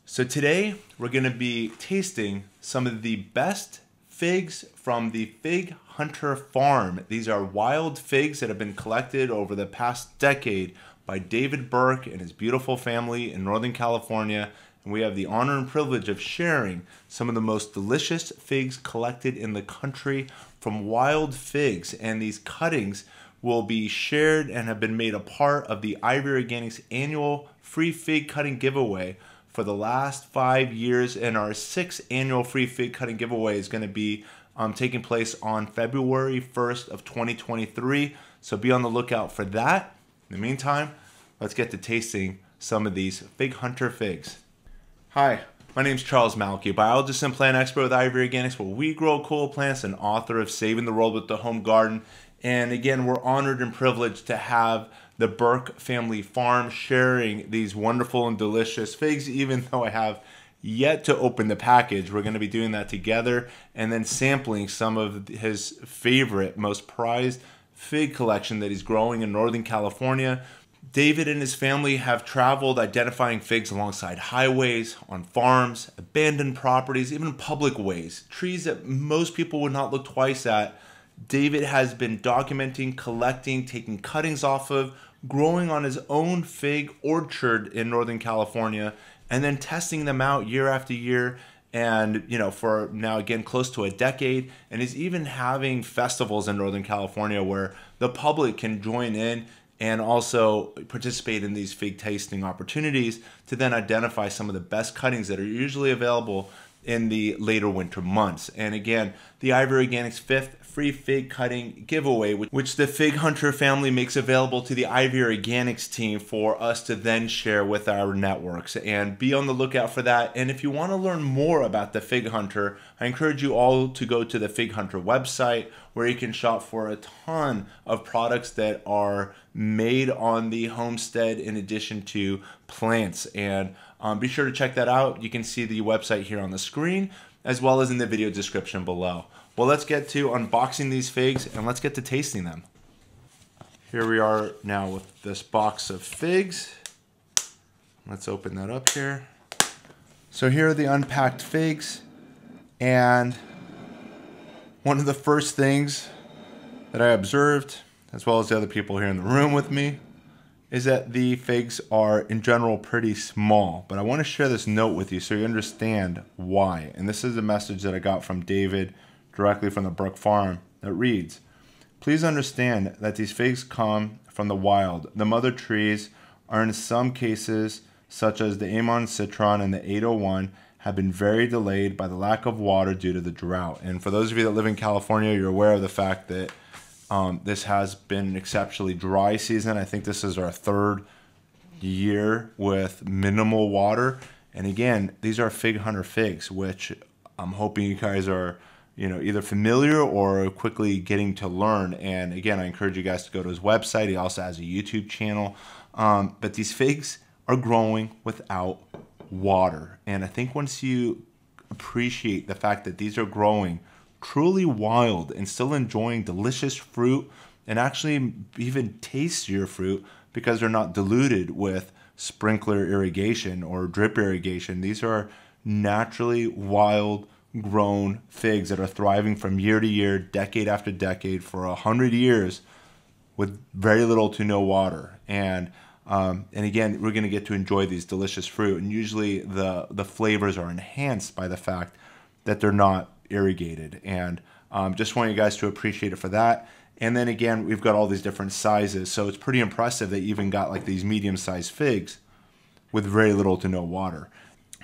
So today we're going to be tasting some of the best figs from the Fig Hunter farm. These are wild figs that have been collected over the past decade by David Burke and his beautiful family in Northern California. And we have the honor and privilege of sharing some of the most delicious figs collected in the country from wild figs. And these cuttings will be shared and have been made a part of the Ivory Organics annual free fig cutting giveaway for the last 5 years, and our 6th annual free fig cutting giveaway is going to be taking place on February 1st of 2023. So be on the lookout for that. In the meantime, let's get to tasting some of these Fig Hunter figs. Hi, my name is Charles Malky, biologist and plant expert with Ivory Organics, where we grow cool plants, and author of Saving the World with the Home Garden. And again, we're honored and privileged to have the Burke family farm sharing these wonderful and delicious figs. Even though I have yet to open the package, we're going to be doing that together and then sampling some of his favorite, most prized fig collection that he's growing in Northern California. David and his family have traveled identifying figs alongside highways, on farms, abandoned properties, even public ways, trees that most people would not look twice at. David has been documenting, collecting, taking cuttings off of, growing on his own fig orchard in Northern California, and then testing them out year after year, and for now again close to a decade. And he's even having festivals in Northern California where the public can join in and also participate in these fig tasting opportunities to then identify some of the best cuttings that are usually available in the later winter months. And again, the Ivory Organics 5th free fig cutting giveaway, which the Fig Hunter family makes available to the Ivory Organics team for us to then share with our networks. And be on the lookout for that. And if you want to learn more about the Fig Hunter, I encourage you all to go to the Fig Hunter website, where you can shop for a ton of products that are made on the homestead in addition to plants. And be sure to check that out. You can see the website here on the screen as well as in the video description below. Well, let's get to unboxing these figs and let's get to tasting them. Here we are now with this box of figs. Let's open that up here. So here are the unpacked figs, and one of the first things that I observed, as well as the other people here in the room with me, is that the figs are in general pretty small. But I want to share this note with you so you understand why. And this is a message that I got from David directly from the Burke farm that reads, "Please understand that these figs come from the wild. The mother trees are in some cases, such as the Amon, Citron, and the 801, have been very delayed by the lack of water due to the drought." And for those of you that live in California, you're aware of the fact that this has been an exceptionally dry season. I think this is our 3rd year with minimal water. And again, these are Fig Hunter figs, which I'm hoping you guys are either familiar or quickly getting to learn. And again, I encourage you guys to go to his website. He also has a YouTube channel. But these figs are growing without water. And I think once you appreciate the fact that these are growing truly wild and still enjoying delicious fruit, and actually even tastier fruit because they're not diluted with sprinkler irrigation or drip irrigation. These are naturally wild grown figs that are thriving from year to year, decade after decade, for 100 years with very little to no water. And again, we're going to get to enjoy these delicious fruit. And usually the flavors are enhanced by the fact that they're not irrigated. And just want you guys to appreciate it for that. And then again, we've got all these different sizes. So it's pretty impressive that you even got like these medium-sized figs with very little to no water.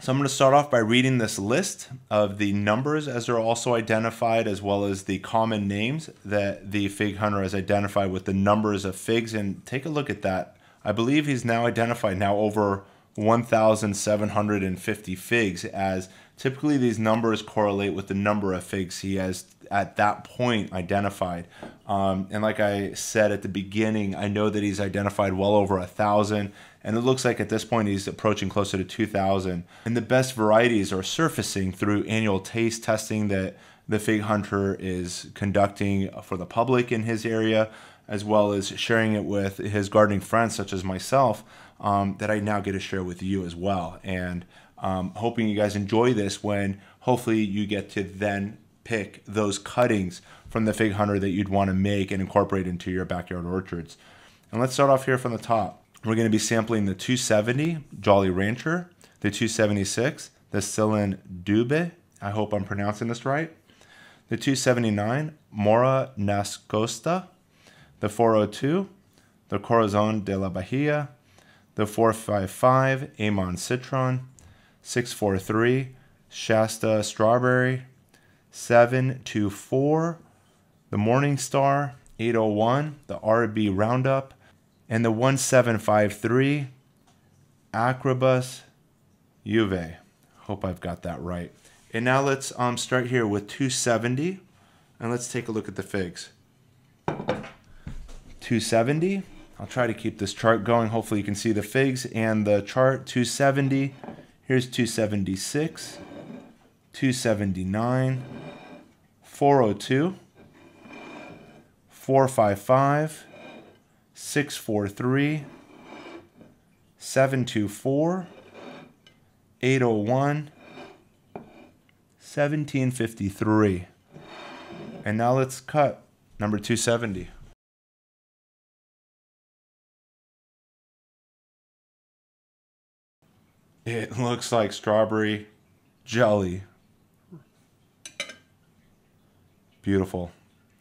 So I'm going to start off by reading this list of the numbers as they're also identified, as well as the common names that the Fig Hunter has identified with the numbers of figs. And take a look at that. I believe he's now identified over 1,750 figs, as typically these numbers correlate with the number of figs he has at that point identified. And like I said at the beginning, I know that he's identified well over 1,000, and it looks like at this point he's approaching closer to 2,000. And the best varieties are surfacing through annual taste testing that the Fig Hunter is conducting for the public in his area, as well as sharing it with his gardening friends such as myself. that I now get to share with you as well. And hoping you guys enjoy this when hopefully you get to then pick those cuttings from the Fig Hunter that you'd want to make and incorporate into your backyard orchards. And let's start off here from the top. We're going to be sampling the 270 Jolly Rancher, the 276, the Silin Dubh, I hope I'm pronouncing this right, the 279 Mora Nascosta, the 402, the Corazon De La Bahia, the 455 Amon Citron, 643 Shasta Strawberry, 724 the Morning Star, 801 the RB Roundup, and the 1753 Acerbus Uvae. Hope I've got that right. And now let's start here with 270, and let's take a look at the figs. 270. I'll try to keep this chart going. Hopefully you can see the figs and the chart. 270. Here's 276, 279, 402, 455, 643, 724, 801, 1753. And now let's cut number 270. It looks like strawberry jelly. Beautiful.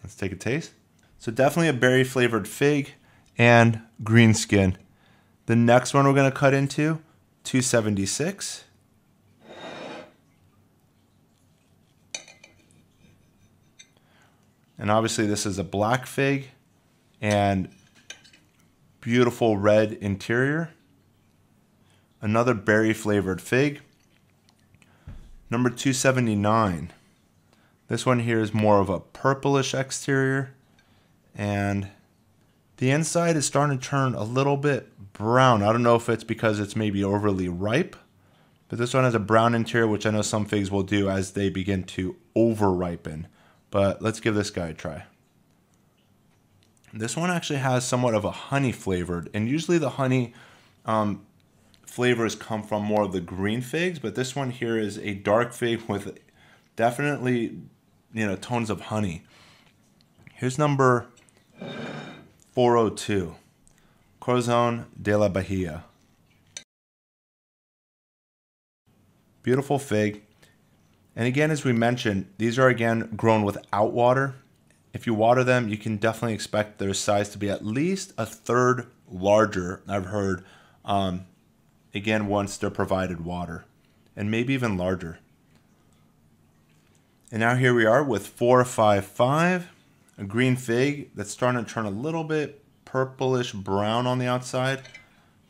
Let's take a taste. So definitely a berry flavored fig and green skin. The next one we're going to cut into, 276. And obviously this is a black fig and beautiful red interior. Another berry flavored fig. Number 279. This one here is more of a purplish exterior, and the inside is starting to turn a little bit brown. I don't know if it's because it's maybe overly ripe, but this one has a brown interior, which I know some figs will do as they begin to over ripen. But let's give this guy a try. This one actually has somewhat of a honey flavored, and usually the honey flavors come from more of the green figs, but this one here is a dark fig with definitely, tones of honey. Here's number 402, Corazon De La Bahia. Beautiful fig. And again, as we mentioned, these are again grown without water. If you water them, you can definitely expect their size to be at least a third larger, I've heard, again, once they're provided water, and maybe even larger. And now here we are with 455, a green fig that's starting to turn a little bit purplish brown on the outside,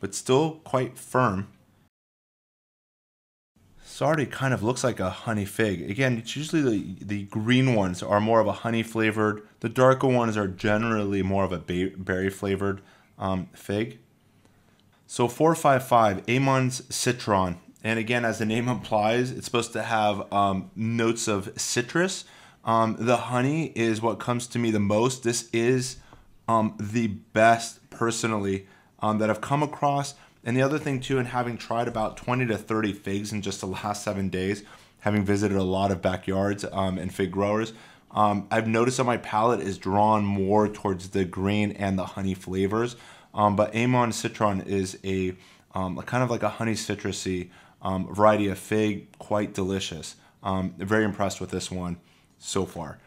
but still quite firm. This already kind of looks like a honey fig. Again, it's usually the green ones are more of a honey flavored. The darker ones are generally more of a berry flavored fig. So 455, Amon's Citron. And again, as the name implies, it's supposed to have notes of citrus. The honey is what comes to me the most. This is the best, personally, that I've come across. And the other thing, too, and having tried about 20 to 30 figs in just the last 7 days, having visited a lot of backyards and fig growers, I've noticed that my palate is drawn more towards the green and the honey flavors. But Amon Citron is a kind of like a honey citrusy variety of fig, quite delicious. Very impressed with this one so far.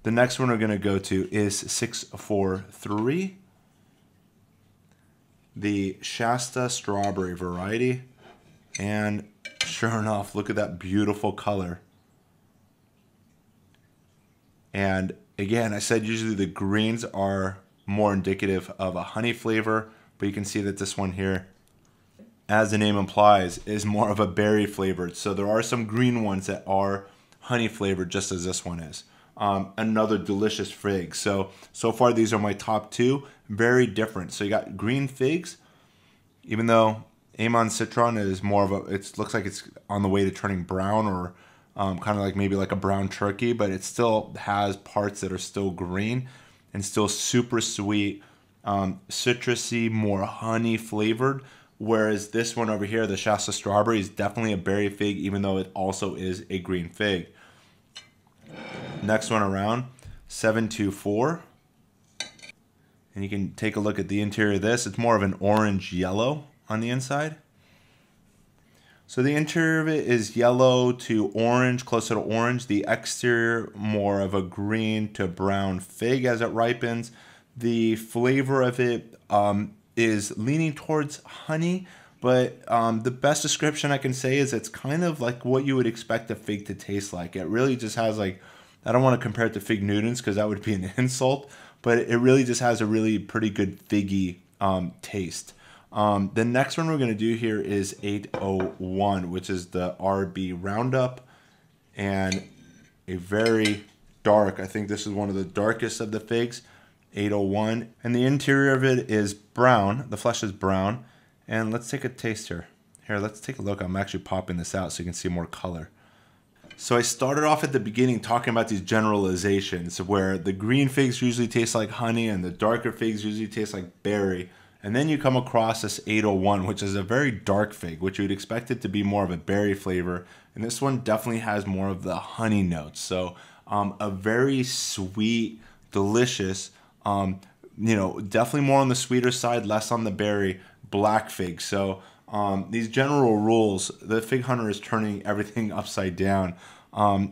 The next one we're going to go to is 643, the Shasta Strawberry variety. And sure enough, look at that beautiful color. And again, I said usually the greens are more indicative of a honey flavor, but you can see that this one here, as the name implies, is more of a berry flavored. So there are some green ones that are honey flavored, just as this one is. Another delicious fig. So far these are my top two. Very different. So you got green figs, even though Amon Citron is more of a, it looks like it's on the way to turning brown, or kind of like maybe like a brown turkey, but it still has parts that are still green and still super sweet, citrusy, more honey flavored. Whereas this one over here, the Shasta Strawberry, is definitely a berry fig, even though it also is a green fig. Next one around, 724. And you can take a look at the interior of this. It's more of an orange yellow on the inside. So the interior of it is yellow to orange, closer to orange. The exterior, more of a green to brown fig as it ripens. The flavor of it is leaning towards honey, but the best description I can say is it's kind of like what you would expect a fig to taste like. It really just has like, I don't want to compare it to fig Newtons because that would be an insult, but it really just has a really pretty good figgy taste. The next one we're going to do here is 801, which is the RB Roundup, and a very dark, I think this is one of the darkest of the figs, 801. And the interior of it is brown. The flesh is brown. And let's take a taste here. Here, let's take a look. I'm actually popping this out so you can see more color. So I started off at the beginning talking about these generalizations where the green figs usually taste like honey and the darker figs usually taste like berry. And then you come across this 801, which is a very dark fig, which you would expect it to be more of a berry flavor. And this one definitely has more of the honey notes. So a very sweet, delicious, definitely more on the sweeter side, less on the berry, black fig. So these general rules, the fig hunter is turning everything upside down,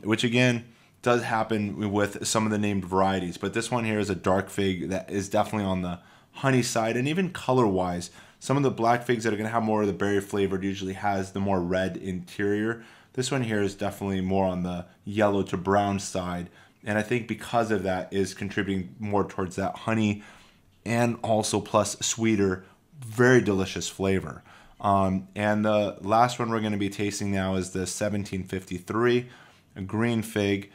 which again does happen with some of the named varieties. But this one here is a dark fig that is definitely on the honey side, and even color wise, some of the black figs that are going to have more of the berry flavor usually has the more red interior. This one here is definitely more on the yellow to brown side, and I think because of that is contributing more towards that honey and also plus sweeter, very delicious flavor. And the last one we're going to be tasting now is the 1753, a green fig.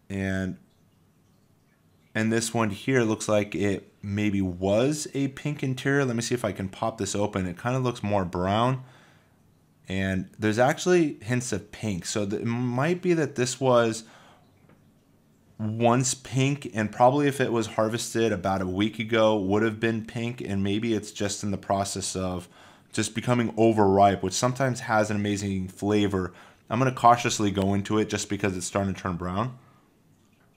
And this one here looks like it maybe was a pink interior. Let me see if I can pop this open. It kind of looks more brown. And there's actually hints of pink. So it might be that this was once pink, and probably if it was harvested about a week ago would have been pink, and maybe it's just in the process of just becoming overripe, which sometimes has an amazing flavor. I'm going to cautiously go into it just because it's starting to turn brown.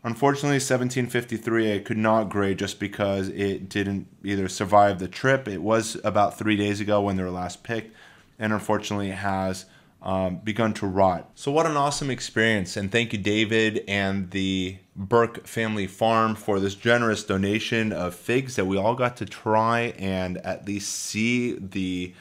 Unfortunately, 1753 I could not grade just because it didn't either survive the trip. It was about 3 days ago when they were last picked, and unfortunately it has begun to rot. So what an awesome experience, and thank you David and the Burke family farm for this generous donation of figs that we all got to try and at least see the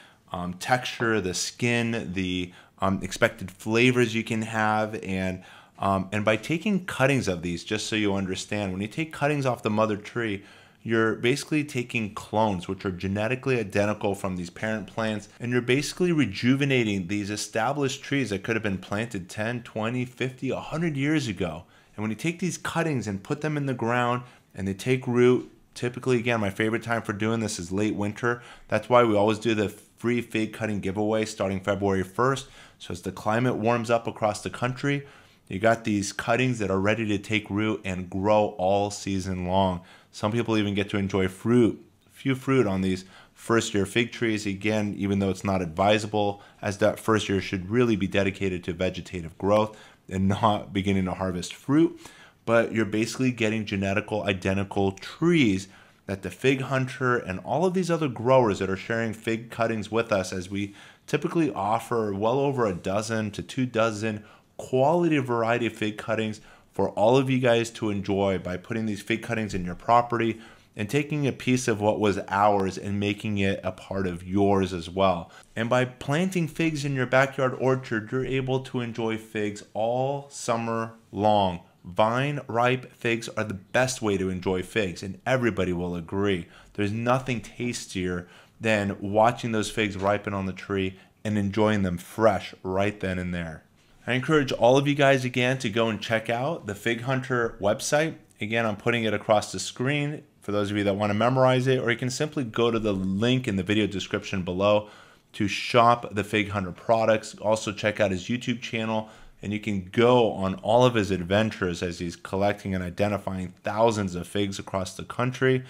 texture, the skin, the expected flavors you can have. And by taking cuttings of these, just so you understand, when you take cuttings off the mother tree, you're basically taking clones, which are genetically identical from these parent plants, and you're basically rejuvenating these established trees that could have been planted 10, 20, 50, 100 years ago. And when you take these cuttings and put them in the ground and they take root, typically, again, my favorite time for doing this is late winter. That's why we always do the free fig cutting giveaway starting February 1st. So as the climate warms up across the country, you got these cuttings that are ready to take root and grow all season long. Some people even get to enjoy a few fruit on these first year fig trees. Again, even though it's not advisable, as that first year should really be dedicated to vegetative growth and not beginning to harvest fruit. But you're basically getting genetical identical trees that the fig hunter and all of these other growers that are sharing fig cuttings with us, as we typically offer well over a dozen to 2 dozen quality variety of fig cuttings for all of you guys to enjoy by putting these fig cuttings in your property and taking a piece of what was ours and making it a part of yours as well. And by planting figs in your backyard orchard, you're able to enjoy figs all summer long. Vine ripe figs are the best way to enjoy figs, and everybody will agree. There's nothing tastier than watching those figs ripen on the tree and enjoying them fresh right then and there. I encourage all of you guys again to go and check out the Fig Hunter website. Again, I'm putting it across the screen for those of you that want to memorize it, or you can simply go to the link in the video description below to shop the Fig Hunter products. Also check out his YouTube channel and you can go on all of his adventures as he's collecting and identifying thousands of figs across the country.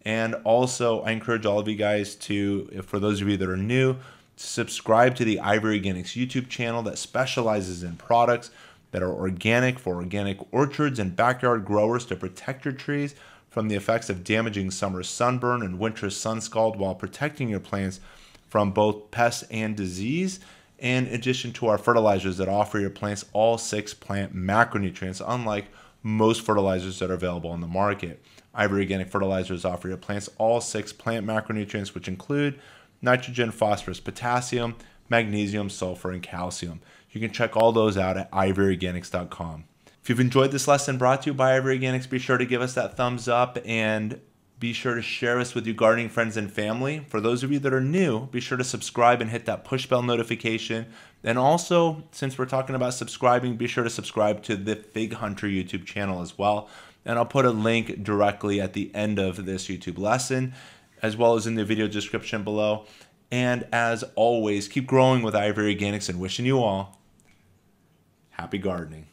And also, I encourage all of you guys to, for those of you that are new, subscribe to the Ivory Organics YouTube channel that specializes in products that are organic for organic orchards and backyard growers to protect your trees from the effects of damaging summer sunburn and winter sun scald while protecting your plants from both pests and disease. In addition to our fertilizers that offer your plants all 6 plant macronutrients, unlike most fertilizers that are available on the market. Ivory Organic Fertilizers offer your plants all 6 plant macronutrients, which include nitrogen, phosphorus, potassium, magnesium, sulfur, and calcium. You can check all those out at ivoryorganics.com. If you've enjoyed this lesson brought to you by Ivory Organics, be sure to give us that thumbs up and be sure to share us with your gardening friends and family. For those of you that are new, be sure to subscribe and hit that push bell notification. And also, since we're talking about subscribing, be sure to subscribe to the Fig Hunter YouTube channel as well. And I'll put a link directly at the end of this YouTube lesson, as well as in the video description below. And as always, keep growing with Ivory Organics and wishing you all happy gardening.